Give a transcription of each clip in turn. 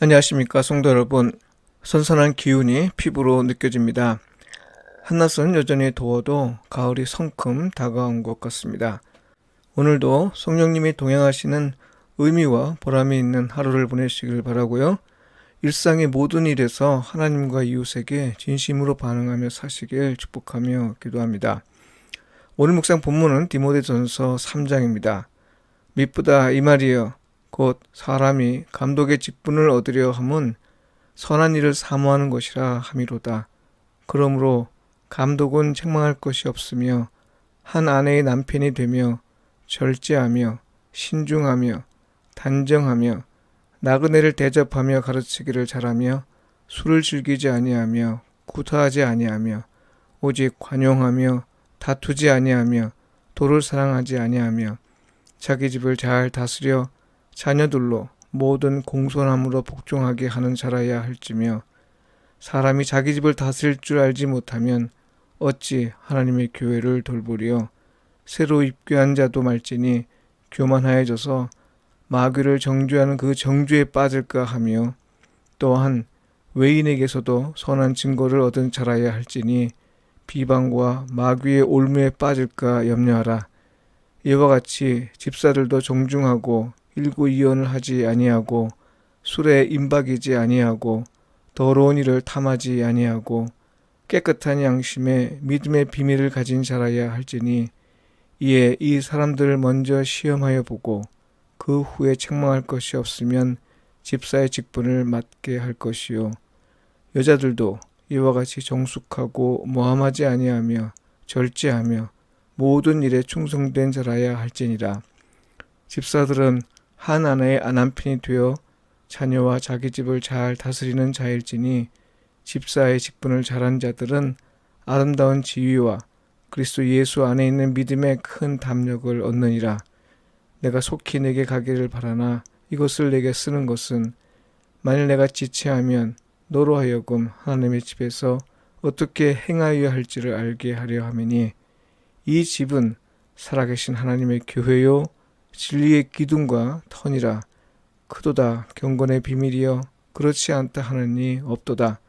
안녕하십니까, 성도 여러분. 선선한 기운이 피부로 느껴집니다. 한낮은 여전히 더워도 가을이 성큼 다가온 것 같습니다. 오늘도 성령님이 동행하시는 의미와 보람이 있는 하루를 보내시길 바라고요. 일상의 모든 일에서 하나님과 이웃에게 진심으로 반응하며 사시길 축복하며 기도합니다. 오늘 묵상 본문은 디모데전서 3장입니다. 미쁘다 이 말이여 곧 사람이 감독의 직분을 얻으려 함은 선한 일을 사모하는 것이라 함이로다. 그러므로 감독은 책망할 것이 없으며 한 아내의 남편이 되며 절제하며 신중하며 단정하며 나그네를 대접하며 가르치기를 잘하며 술을 즐기지 아니하며 구타하지 아니하며 오직 관용하며 다투지 아니하며 도를 사랑하지 아니하며 자기 집을 잘 다스려 자녀들로 모든 공손함으로 복종하게 하는 자라야 할지며 사람이 자기 집을 다스릴 줄 알지 못하면 어찌 하나님의 교회를 돌보리요. 새로 입교한 자도 말지니 교만하여져서 마귀를 정죄하는 그 정죄에 빠질까 하며 또한 외인에게서도 선한 증거를 얻은 자라야 할지니 비방과 마귀의 올무에 빠질까 염려하라. 이와 같이 집사들도 정중하고 일구이언을 하지 아니하고 술에 임박이지 아니하고 더러운 일을 탐하지 아니하고 깨끗한 양심에 믿음의 비밀을 가진 자라야 할지니 이에 이 사람들을 먼저 시험하여 보고 그 후에 책망할 것이 없으면 집사의 직분을 맡게 할 것이요. 여자들도 이와 같이 정숙하고 모함하지 아니하며 절제하며 모든 일에 충성된 자라야 할지니라. 집사들은 한 아내의 남편이 되어 자녀와 자기 집을 잘 다스리는 자일지니 집사의 직분을 잘한 자들은 아름다운 지위와 그리스도 예수 안에 있는 믿음의 큰 담력을 얻느니라. 내가 속히 내게 가기를 바라나 이것을 내게 쓰는 것은 만일 내가 지체하면 너로 하여금 하나님의 집에서 어떻게 행하여야 할지를 알게 하려 함이니 이 집은 살아계신 하나님의 교회요 진리의 기둥과 터니라. 크도다 경건의 비밀이여 그렇지 않다 하느니 없도다.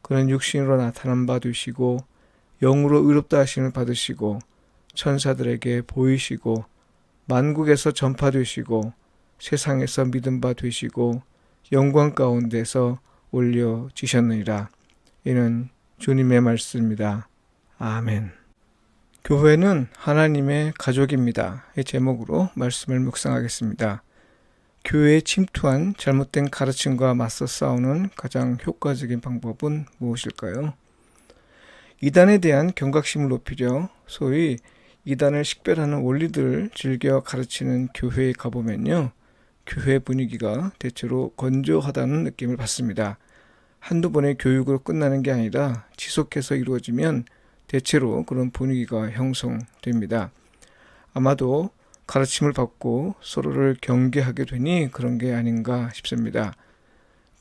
그는 육신으로 나타난 바 되시고 영으로 의롭다 하심을 받으시고 천사들에게 보이시고 만국에서 전파되시고 세상에서 믿음 바 되시고 영광 가운데서 올려지셨느니라. 이는 주님의 말씀입니다. 아멘. 교회는 하나님의 가족입니다. 이 제목으로 말씀을 묵상하겠습니다. 교회에 침투한 잘못된 가르침과 맞서 싸우는 가장 효과적인 방법은 무엇일까요? 이단에 대한 경각심을 높이려 소위 이단을 식별하는 원리들을 즐겨 가르치는 교회에 가보면요. 교회 분위기가 대체로 건조하다는 느낌을 받습니다. 한두 번의 교육으로 끝나는 게 아니라 지속해서 이루어지면 대체로 그런 분위기가 형성됩니다. 아마도 가르침을 받고 서로를 경계하게 되니 그런 게 아닌가 싶습니다.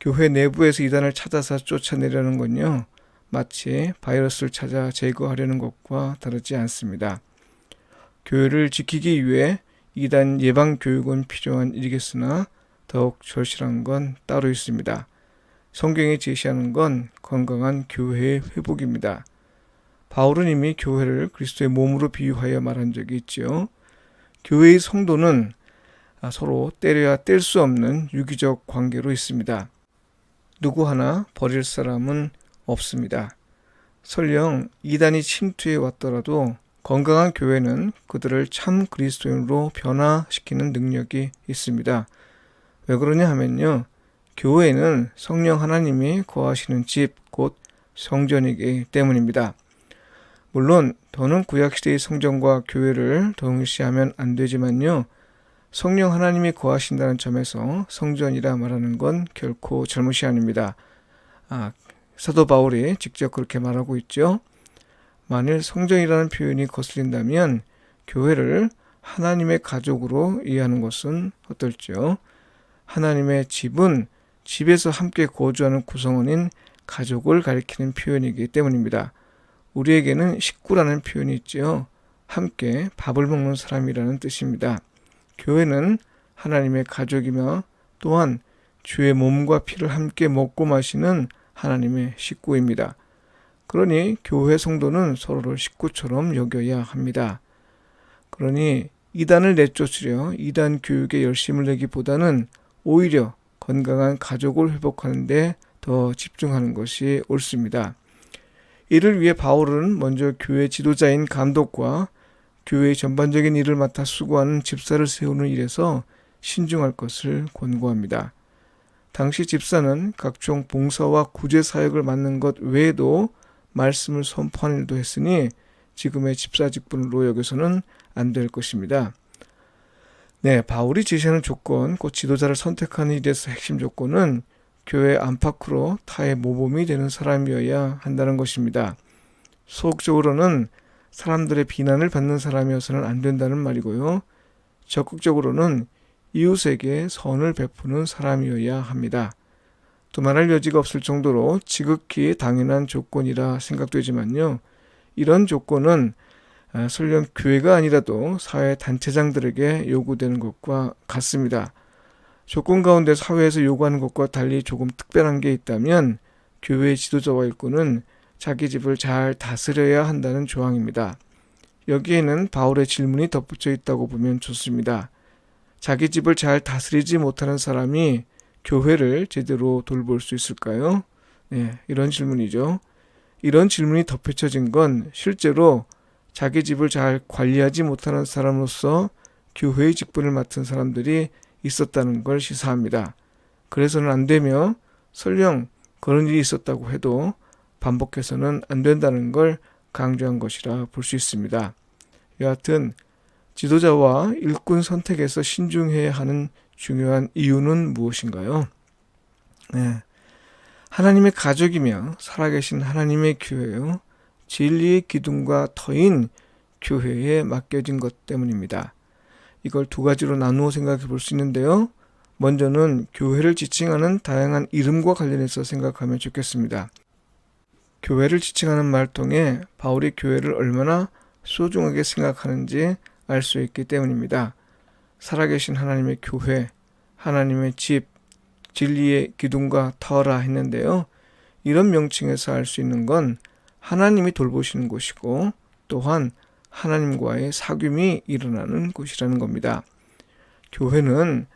교회 내부에서 이단을 찾아서 쫓아내려는 건요, 마치 바이러스를 찾아 제거하려는 것과 다르지 않습니다. 교회를 지키기 위해 이단 예방 교육은 필요한 일이겠으나 더욱 절실한 건 따로 있습니다. 성경이 제시하는 건 건강한 교회의 회복입니다. 바울은 이미 교회를 그리스도의 몸으로 비유하여 말한 적이 있죠. 교회의 성도는 서로 때려야 뗄 수 없는 유기적 관계로 있습니다. 누구 하나 버릴 사람은 없습니다. 설령 이단이 침투해 왔더라도 건강한 교회는 그들을 참 그리스도인으로 변화시키는 능력이 있습니다. 왜 그러냐 하면요. 교회는 성령 하나님이 거하시는 집, 곧 성전이기 때문입니다. 물론 더는 구약시대의 성전과 교회를 동일시하면 안 되지만요. 성령 하나님이 거하신다는 점에서 성전이라 말하는 건 결코 잘못이 아닙니다. 사도 바울이 직접 그렇게 말하고 있죠. 만일 성전이라는 표현이 거슬린다면 교회를 하나님의 가족으로 이해하는 것은 어떨지요? 하나님의 집은 집에서 함께 거주하는 구성원인 가족을 가리키는 표현이기 때문입니다. 우리에게는 식구라는 표현이 있죠. 함께 밥을 먹는 사람이라는 뜻입니다. 교회는 하나님의 가족이며 또한 주의 몸과 피를 함께 먹고 마시는 하나님의 식구입니다. 그러니 교회 성도는 서로를 식구처럼 여겨야 합니다. 그러니 이단을 내쫓으려 이단 교육에 열심을 내기보다는 오히려 건강한 가족을 회복하는 데 더 집중하는 것이 옳습니다. 이를 위해 바울은 먼저 교회 지도자인 감독과 교회의 전반적인 일을 맡아 수고하는 집사를 세우는 일에서 신중할 것을 권고합니다. 당시 집사는 각종 봉사와 구제 사역을 맡는 것 외에도 말씀을 선포하는 일도 했으니 지금의 집사 직분으로 여겨서는 안 될 것입니다. 바울이 제시하는 조건, 곧 지도자를 선택하는 일에서 핵심 조건은 교회 안팎으로 타의 모범이 되는 사람이어야 한다는 것입니다. 소극적으로는 사람들의 비난을 받는 사람이어서는 안 된다는 말이고요. 적극적으로는 이웃에게 선을 베푸는 사람이어야 합니다. 두말할 여지가 없을 정도로 지극히 당연한 조건이라 생각되지만요. 이런 조건은 설령 교회가 아니라도 사회 단체장들에게 요구되는 것과 같습니다. 조건 가운데 사회에서 요구하는 것과 달리 조금 특별한 게 있다면 교회 지도자와 일꾼은 자기 집을 잘 다스려야 한다는 조항입니다. 여기에는 바울의 질문이 덧붙여 있다고 보면 좋습니다. 자기 집을 잘 다스리지 못하는 사람이 교회를 제대로 돌볼 수 있을까요? 이런 질문이죠. 이런 질문이 덧붙여진 건 실제로 자기 집을 잘 관리하지 못하는 사람으로서 교회의 직분을 맡은 사람들이 있었다는 걸 시사합니다. 그래서는 안 되며 설령 그런 일이 있었다고 해도 반복해서는 안 된다는 걸 강조한 것이라 볼 수 있습니다. 여하튼 지도자와 일꾼 선택에서 신중해야 하는 중요한 이유는 무엇인가요? 하나님의 가족이며 살아계신 하나님의 교회요. 진리의 기둥과 터인 교회에 맡겨진 것 때문입니다. 이걸 두 가지로 나누어 생각해 볼 수 있는데요. 먼저는 교회를 지칭하는 다양한 이름과 관련해서 생각하면 좋겠습니다. 교회를 지칭하는 말 통해 바울이 교회를 얼마나 소중하게 생각하는지 알 수 있기 때문입니다. 살아계신 하나님의 교회, 하나님의 집, 진리의 기둥과 터라 했는데요. 이런 명칭에서 알 수 있는 건 하나님이 돌보시는 곳이고 또한 하나님과의 사귐이 일어나는 곳이라는 겁니다. 교회는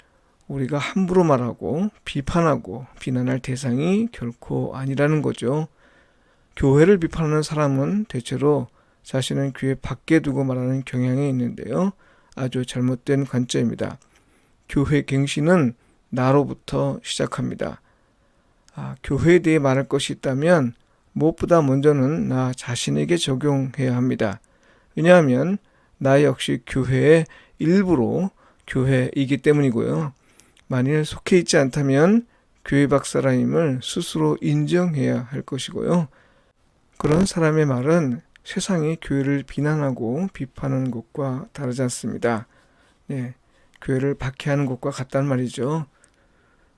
우리가 함부로 말하고 비판하고 비난할 대상이 결코 아니라는 거죠. 교회를 비판하는 사람은 대체로 자신은 교회 밖에 두고 말하는 경향이 있는데요. 아주 잘못된 관점입니다. 교회 갱신은 나로부터 시작합니다. 교회에 대해 말할 것이 있다면 무엇보다 먼저는 나 자신에게 적용해야 합니다. 왜냐하면 나 역시 교회의 일부로 교회이기 때문이고요. 만일 속해 있지 않다면 교회 밖 사람임을 스스로 인정해야 할 것이고요. 그런 사람의 말은 세상이 교회를 비난하고 비판하는 것과 다르지 않습니다. 교회를 박해하는 것과 같단 말이죠.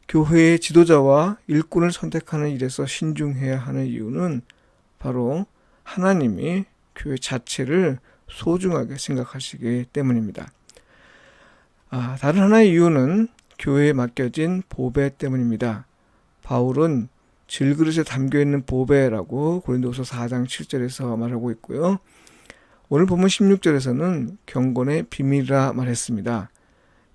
교회의 지도자와 일꾼을 선택하는 일에서 신중해야 하는 이유는 바로 하나님이 교회 자체를 소중하게 생각하시기 때문입니다. 다른 하나의 이유는 교회에 맡겨진 보배 때문입니다. 바울은 질그릇에 담겨있는 보배라고 고린도서 4장 7절에서 말하고 있고요. 오늘 본문 16절에서는 경건의 비밀이라 말했습니다.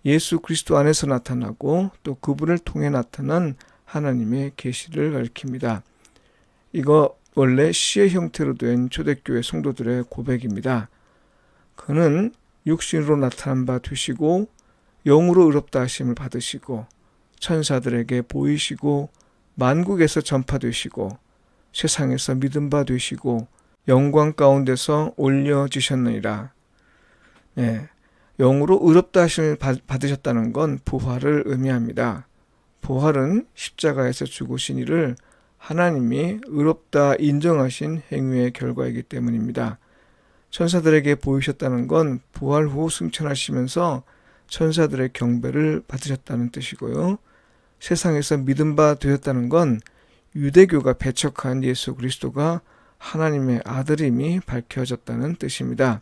예수 그리스도 안에서 나타나고 또 그분을 통해 나타난 하나님의 계시를 가리킵니다. 이거 원래 시의 형태로 된 초대교회 성도들의 고백입니다. 그는 육신으로 나타난 바 되시고 영으로 의롭다 하심을 받으시고 천사들에게 보이시고 만국에서 전파되시고 세상에서 믿음 바 되시고 영광 가운데서 올려지셨느니라. 영으로 의롭다 하심을 받으셨다는 건 부활을 의미합니다. 부활은 십자가에서 죽으신 이를 하나님이 의롭다 인정하신 행위의 결과이기 때문입니다. 천사들에게 보이셨다는 건 부활 후 승천하시면서 천사들의 경배를 받으셨다는 뜻이고요. 세상에서 믿음 바 되었다는 건 유대교가 배척한 예수 그리스도가 하나님의 아들임이 밝혀졌다는 뜻입니다.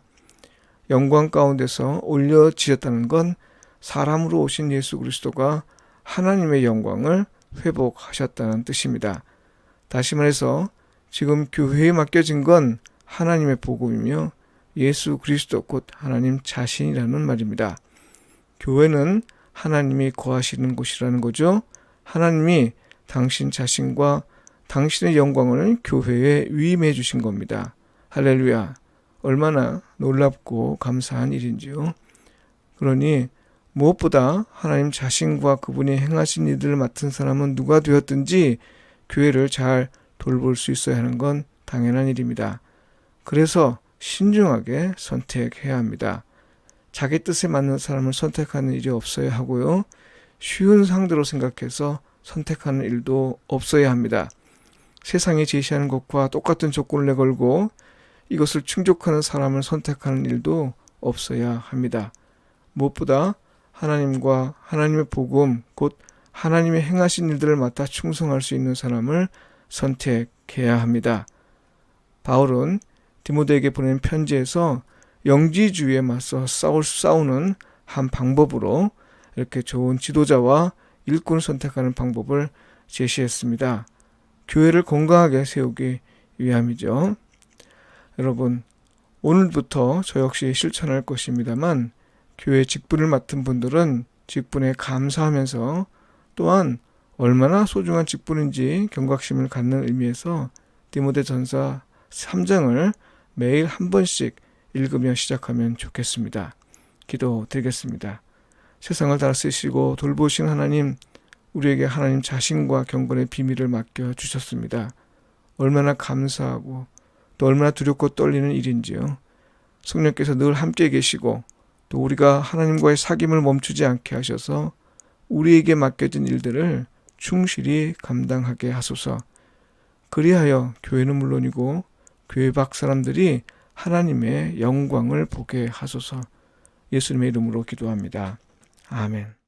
영광 가운데서 올려지셨다는 건 사람으로 오신 예수 그리스도가 하나님의 영광을 회복하셨다는 뜻입니다. 다시 말해서 지금 교회에 맡겨진 건 하나님의 복음이며 예수 그리스도 곧 하나님 자신이라는 말입니다. 교회는 하나님이 거하시는 곳이라는 거죠. 하나님이 당신 자신과 당신의 영광을 교회에 위임해 주신 겁니다. 할렐루야. 얼마나 놀랍고 감사한 일인지요. 그러니 무엇보다 하나님 자신과 그분이 행하신 일들을 맡은 사람은 누가 되었든지 교회를 잘 돌볼 수 있어야 하는 건 당연한 일입니다. 그래서 신중하게 선택해야 합니다. 자기 뜻에 맞는 사람을 선택하는 일이 없어야 하고요. 쉬운 상대로 생각해서 선택하는 일도 없어야 합니다. 세상이 제시하는 것과 똑같은 조건을 내걸고 이것을 충족하는 사람을 선택하는 일도 없어야 합니다. 무엇보다 하나님과 하나님의 복음, 곧 하나님의 행하신 일들을 맡아 충성할 수 있는 사람을 선택해야 합니다. 바울은 디모데에게 보낸 편지에서 영지주의에 맞서 싸우는 한 방법으로 이렇게 좋은 지도자와 일꾼을 선택하는 방법을 제시했습니다. 교회를 건강하게 세우기 위함이죠. 여러분, 오늘부터 저 역시 실천할 것입니다만 교회 직분을 맡은 분들은 직분에 감사하면서 또한 얼마나 소중한 직분인지 경각심을 갖는 의미에서 디모데전서 3장을 매일 한 번씩 읽으며 시작하면 좋겠습니다. 기도드리겠습니다. 세상을 다스리시고 돌보신 하나님, 우리에게 하나님 자신과 경건의 비밀을 맡겨주셨습니다. 얼마나 감사하고 또 얼마나 두렵고 떨리는 일인지요. 성령께서 늘 함께 계시고 또 우리가 하나님과의 사귐을 멈추지 않게 하셔서 우리에게 맡겨진 일들을 충실히 감당하게 하소서. 그리하여 교회는 물론이고 교회 밖 사람들이 하나님의 영광을 보게 하소서. 예수님의 이름으로 기도합니다. 아멘.